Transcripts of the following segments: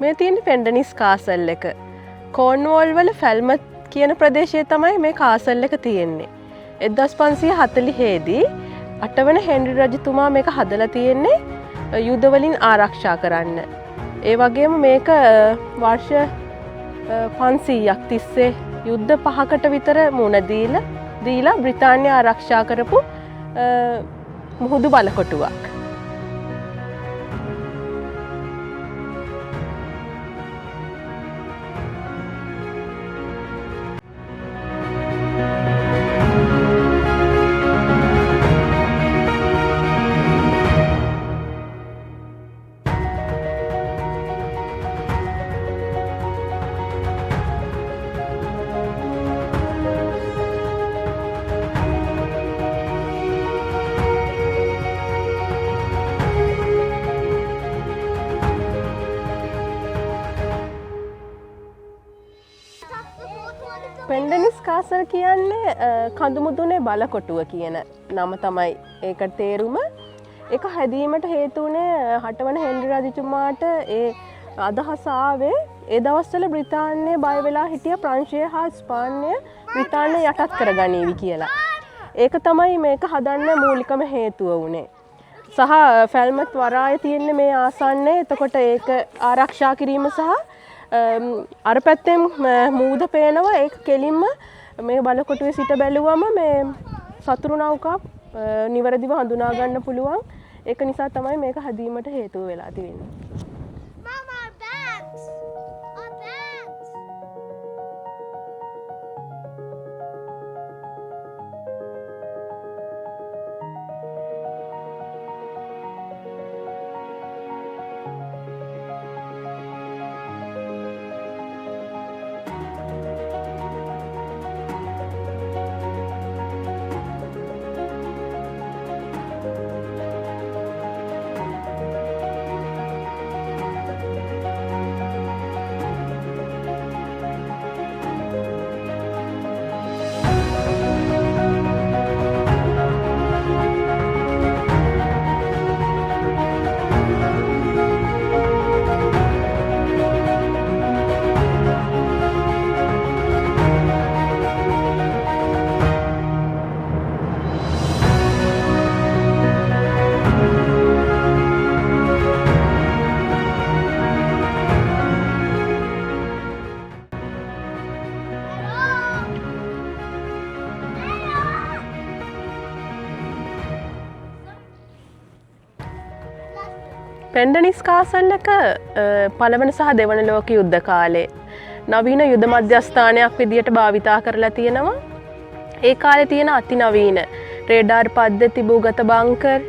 මේ තියෙන පෙන්ඩනිස් කාසල් එක. කෝන්වෝල් වල ෆැල්මත් කියන ප්‍රදේශයේ තමයි මේ කාසල් එක තියෙන්නේ. 1540 දී 8 වන හෙන්රි රජතුමා මේක හදලා තියෙන්නේ යුද වලින් ආරක්ෂා කරන්න. ඒ වගේම මේක වර්ෂ 500ක් තිස්සේ යුද්ධ 5කට විතර මුණ දීලා බ්‍රිතාන්‍ය ආරක්ෂා කරපු මුහුදු බලකොටුවක්. පෙන්ඩනිස් කාසල් කියන්නේ කඳුමුදුනේ බලකොටුව කියන නම තමයි ඒකට තේරුම. ඒක හැදීමට හේතු වුණේ 8 වන හෙන්රි රජතුමාට ඒ අදහස ආවේ ඒ දවස්වල බ්‍රිතාන්‍යය බය වෙලා හිටිය ප්‍රංශය හා ස්පාන්‍ය බ්‍රිතාන්‍යය යටත් කරගනීවි කියලා. ඒක තමයි මේක හදන්න මූලිකම හේතුව වුණේ. සහ ෆැල්මත් වරාය තියෙන්නේ මේ ආසන්නයේ. එතකොට ඒක ආරක්ෂා කිරීම සහ අර පැත්තෙන් මූද පේනවා. ඒක කෙලින්ම මේ බලකොටුවේ සිට බැලුවම මේ සතුරු නෞකා නිවැරදිව හඳුනා ගන්න පුළුවන්. ඒක නිසා තමයි මේක හදීමට හේතුව වෙලා තියෙන්නේ. පෙන්ඩනිස් කාසල් එක පළවන සහ දෙවන ලෝක යුද්ධ කාලේ නවීන යුද මධ්‍යස්ථානයක් විදියට භාවිතා කරලා තියෙනවා. ඒ කාලේ තියෙන අතිනවීන රේඩාර් පද්ධති, භූගත බංකර්,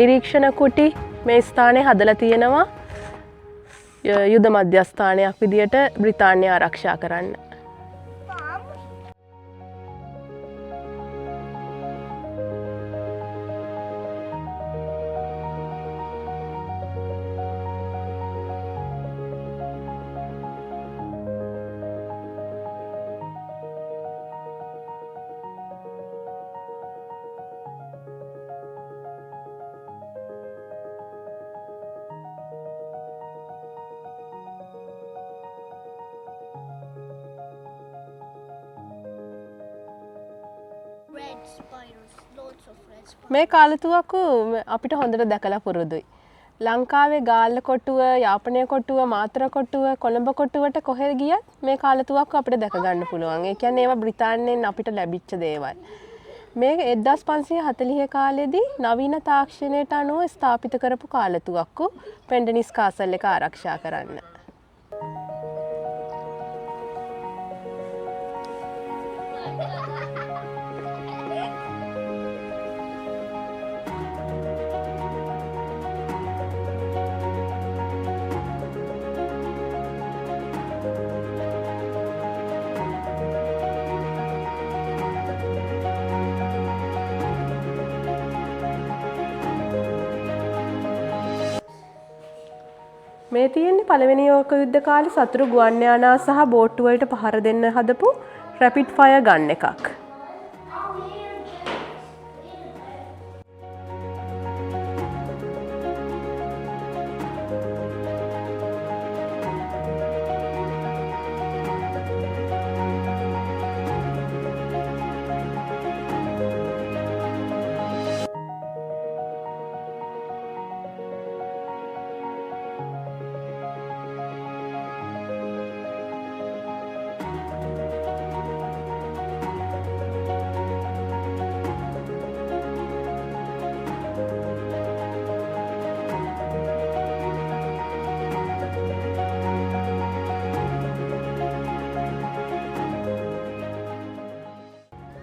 නිරීක්ෂණ කුටි මේ ස්ථානයේ හදලා තියෙනවා යුද මධ්‍යස්ථානයක් විදියට බ්‍රිතාන්‍ය ආරක්ෂා කරන්න. මේ කාලතුවක්කු අපිට හොඳට දැකලා පුරුදුයි. ලංකාවේ ගාල්ල කොටුව, යාපනය කොටුව, මාතර කොටුව, කොළඹ කොටුවට කොහෙද ගියත් මේ කාලතුවක්කු අපිට දැක ගන්න පුළුවන්. ඒ කියන්නේ ඒවා බ්‍රිතාන්‍යයෙන් අපිට ලැබිච්ච දේවල්. මේ 1540 කාලෙදී නවීන තාක්ෂණයට අනුව ස්ථාපිත කරපු කාලතුවක්කු පෙන්ඩනිස් කාසල් එක ආරක්ෂා කරන්න. මේ තියෙන්නේ පළවෙනි ලෝක යුද්ධ කාලේ සතුරු ගුවන් යානා සහ බෝට්ටු වලට පහර දෙන්න හදපු රැපිඩ් ෆයර් ගන් එකක්.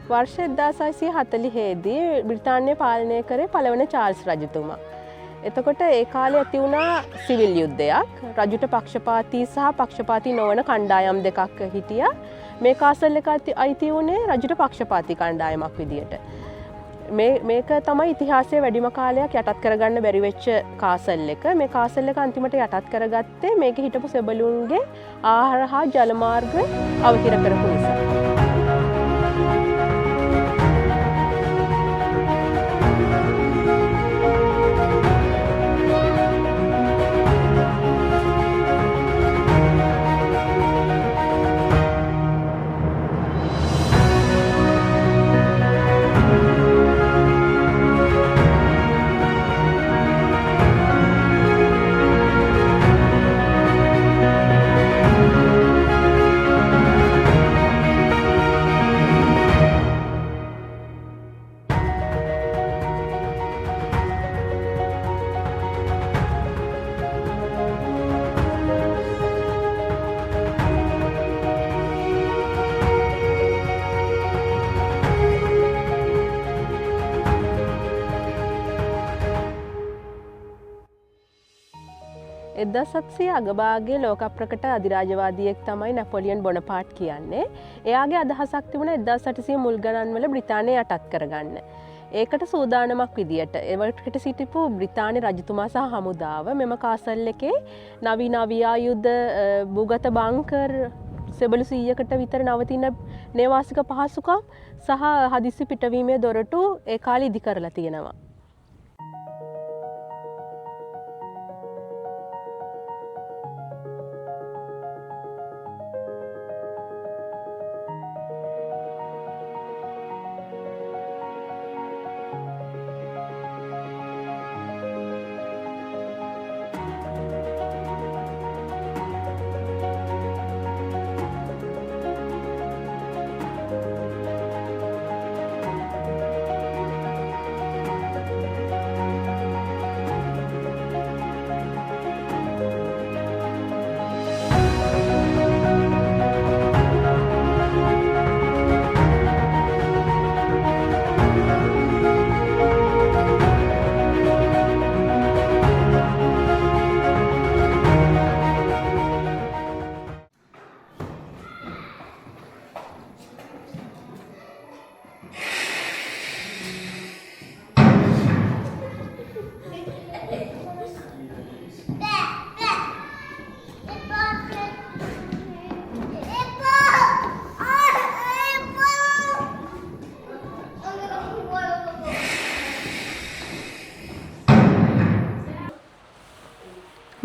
වර්ෂ 1640 දී බ්‍රිතාන්‍ය පාලනය කරේ පළවන චාල්ස් රජතුමා. එතකොට ඒ කාලේ ඇති වුණා සිවිල් යුද්ධයක්. රජුට පක්ෂපාතී සහ පක්ෂපාතී නොවන කණ්ඩායම් දෙකක් හිටියා. මේ කාසල් එක අයිති වුණේ රජුට පක්ෂපාතී කණ්ඩායමක් විදියට. මේක තමයි ඉතිහාසයේ වැඩිම කාලයක් යටත් කරගන්න බැරි වෙච්ච කාසල් එක. මේ කාසල් එක අන්තිමට යටත් කරගත්තේ මේකේ හිටපු සෙබළුන්ගේ ආහාර හා ජල මාර්ග අවහිර කරපු නිසා. එදසත්සේ අගභාගයේ ලෝක ප්‍රකට අධිරාජවාදියෙක් තමයි නැපොලියන් බොනපාට් කියන්නේ. එයාගේ අදහසක් තිබුණා 1800 මුල් ගණන්වල බ්‍රිතාන්‍ය යටත් කරගන්න. ඒකට සූදානමක් විදියට එවකට සිටිපු බ්‍රිතාන්‍ය රජතුමා සහ හමුදාව මෙම කාසල් එකේ නවීන ආයුධ භූගත බංකර් සෙබළු 100කට විතර නවතින නේවාසික පහසුකම් සහ හදිසි පිටවීමේ දොරටු ඒ කාලේ ඉදි කරලා තියෙනවා.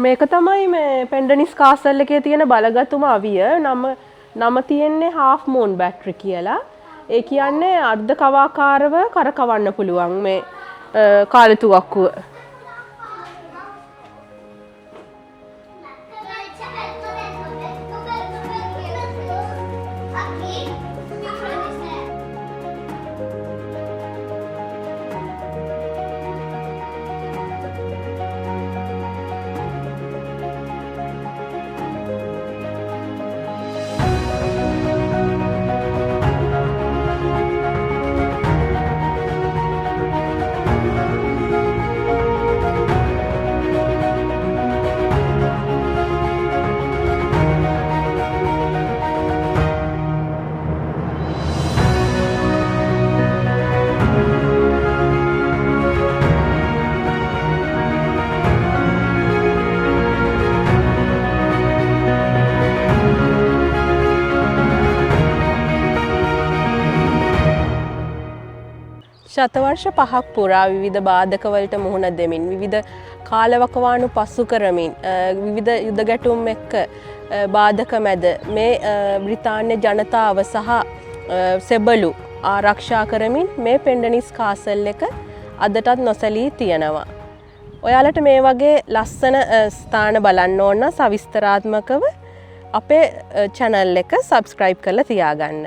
මේක තමයි මේ පෙන්ඩනිස් කාසල් එකේ තියෙන බලගතුම අවිය. නම තියෙන්නේ half moon battery කියලා. ඒ කියන්නේ අර්ධ කවාකාරව කරකවන්න පුළුවන් මේ කාලතුවක්කුව. ශතවර්ෂ 5ක් පුරා විවිධ බාධකවලට මුහුණ දෙමින් විවිධ කාලවකවානු පසු කරමින් විවිධ යුද ගැටුම් එක්ක බාධක මැද මේ බ්‍රිතාන්‍ය ජනතාව සහ සෙබළු ආරක්ෂා කරමින් මේ පෙන්ඩනිස් කාසල් එක අදටත් නොසැලී තියෙනවා. ඔයාලට මේ වගේ ලස්සන ස්ථාන බලන්න ඕන සවිස්තරාත්මකව අපේ channel එක subscribe කරලා තියාගන්න.